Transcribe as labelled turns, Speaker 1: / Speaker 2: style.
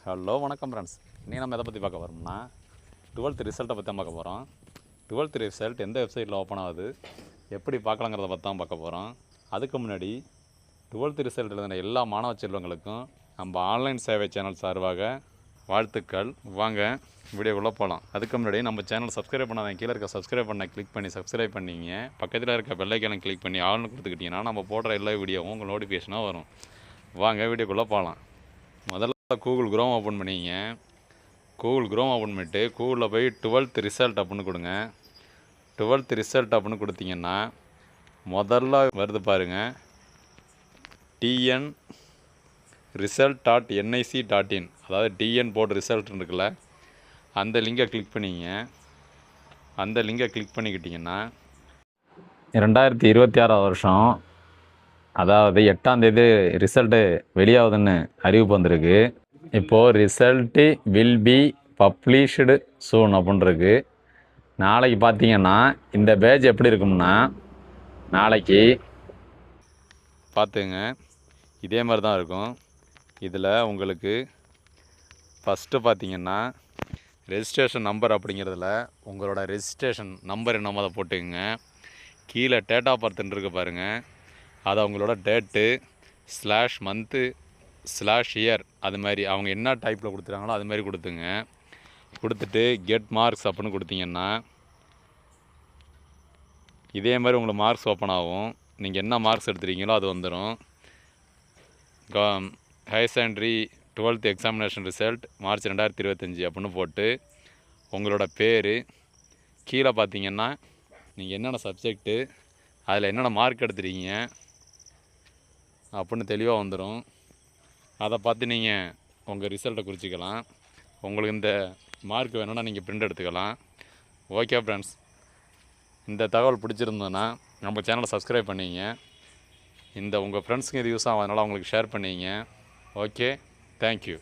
Speaker 1: Hello வணக்கம் friends. இன்றைக்கி நம்ம எதை பற்றி பார்க்க போகிறோம்னா 12th ரிசல்ட்டை பற்றி தான் பார்க்க போகிறோம். 12th ரிசல்ட் எந்த வெப்சைட்டில் ஓப்பன் ஆகுது, எப்படி பார்க்கலாங்கிறத பற்றி தான் பார்க்க போகிறோம். அதுக்கு முன்னாடி 12th ரிசல்ட் எழுதின எல்லா மாணவ செல்வங்களுக்கும் நம்ம ஆன்லைன் சேவை சேனல் சார்பாக வாழ்த்துக்கள். வாங்க வீடியோக்குள்ளே போகலாம். அதுக்கு முன்னாடி நம்ம சேனல் சப்ஸ்கிரைப் பண்ணாதீங்க, கீழே இருக்க சப்ஸ்கிரைப் பண்ண கிளிக் பண்ணி சப்ஸ்கிரைப் பண்ணிங்க. பக்கத்தில் இருக்க பெல் ஐக்கானை கிளிக் பண்ணி ஆல்னு கொடுத்துக்கிட்டிங்கன்னா நம்ம போடுற எல்லா வீடியோவும் உங்கள் நோட்டிஃபிகேஷனாக வரும். வாங்க வீடியோக்குள்ளே போகலாம். முதல்ல கூகுள் குரோம் ஓப்பன் பண்ணிங்க. கூகுள் குரோம் ஓப்பன் பண்ணிவிட்டு கூகுளில் போய் 12th ரிசல்ட் அப்படின்னு கொடுங்க. 12th ரிசல்ட் அப்படின்னு கொடுத்தீங்கன்னா முதல்ல வருது பாருங்கள், டிஎன் ரிசல்ட்.nic.in, அதாவது டிஎன் போர்டு ரிசல்ட் இருக்குல்ல, அந்த லிங்கை கிளிக் பண்ணிங்க. அந்த லிங்கை கிளிக் பண்ணிக்கிட்டிங்கன்னா 2026 வருஷம், அதாவது 8ஆம் தேதி ரிசல்ட்டு வெளியாகுதுன்னு அறிவிப்பு வந்திருக்கு. இப்போது ரிசல்ட்டு வில் பி பப்ளிஷ்டு சூன் அப்படின்ருக்கு. நாளைக்கு பார்த்தீங்கன்னா இந்த பேஜ் எப்படி இருக்கும்னா, நாளைக்கு பார்த்துங்க இதே மாதிரி தான் இருக்கும். இதில் உங்களுக்கு ஃபஸ்ட்டு பார்த்தீங்கன்னா ரெஜிஸ்ட்ரேஷன் நம்பர் அப்படிங்கிறதுல உங்களோட ரெஜிஸ்ட்ரேஷன் நம்பர் என்னமோ அதை போட்டுக்குங்க. கீழே டேட் ஆஃப் பர்த்ன்னு இருக்கு பாருங்கள், அதை அவங்களோட டேட்டு /மந்த்து /இயர் அது மாதிரி அவங்க என்ன டைப்பில் கொடுத்துருக்காங்களோ அது மாதிரி கொடுத்துங்க. கொடுத்துட்டு கெட் மார்க்ஸ் அப்படின்னு கொடுத்தீங்கன்னா இதே மாதிரி உங்களுக்கு மார்க்ஸ் ஓப்பன் ஆகும். நீங்கள் என்ன மார்க்ஸ் எடுத்துருக்கீங்களோ அது வந்துடும். Higher secondary 12th examination result March 2025 அப்படின்னு போட்டு உங்களோட பேர், கீழே பார்த்தீங்கன்னா நீங்கள் என்னென்ன சப்ஜெக்ட்டு, அதில் என்னென்ன மார்க் எடுத்துருக்கீங்க அப்படின்னு தெளிவாக வந்துடும். அதை பார்த்து நீங்கள் உங்கள் ரிசல்ட்டை குறிச்சிக்கலாம். உங்களுக்கு இந்த மார்க் வேணும்னா நீங்கள் பிரிண்ட் எடுத்துக்கலாம். ஓகே ஃப்ரெண்ட்ஸ், இந்த தகவல் பிடிச்சிருந்ததுன்னா நம்ம சேனலை சப்ஸ்கிரைப் பண்ணிங்க. இந்த உங்கள் ஃப்ரெண்ட்ஸுக்கு இது யூஸ் ஆகும், அதனால் அவங்களுக்கு ஷேர் பண்ணிங்க. Okay, thank you.